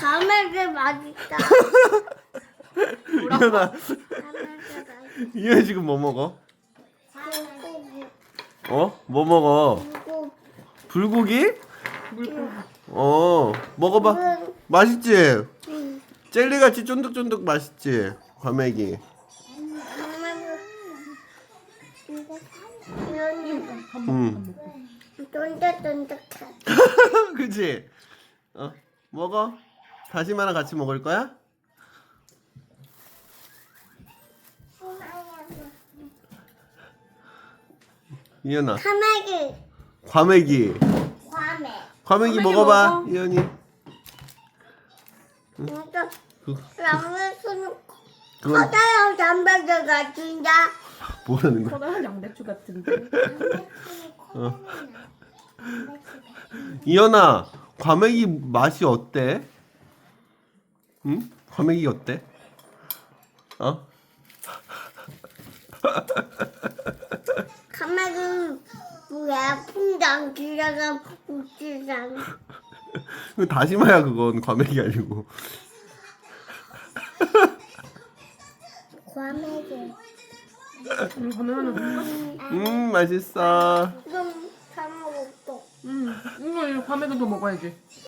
과메기 맛있다. 이현아, 과메기 맛있다. 이현이 지금 뭐 먹어? 물고기. 어? 뭐 먹어? 물고기. 불고기? 물고기. 먹어봐. 맛있지? 응. 젤리같이 쫀득쫀득 맛있지? 과메기. 쫀득쫀득해. 그치? 먹어. 다시마랑 같이 먹을 거야? 이현아, 과메기. 과메기. 과메. 과메기 과메기 먹어봐, 먹어. 이현이. 진짜 그, 양배추는 그건 커다란 단백질 같은데. 뭐라는 거야? 커다란 양배추 같은데. 이현아, 과메기 맛이 어때? 응? 과메기 어때? 어? 과메기 뭐야? 풍당 들어간 우주상. 그 다시마야 그건 과메기 아니고. 과메기. 과메기는 맛있어. 좀 잘 먹었어. 이거 과메기도 먹어야지.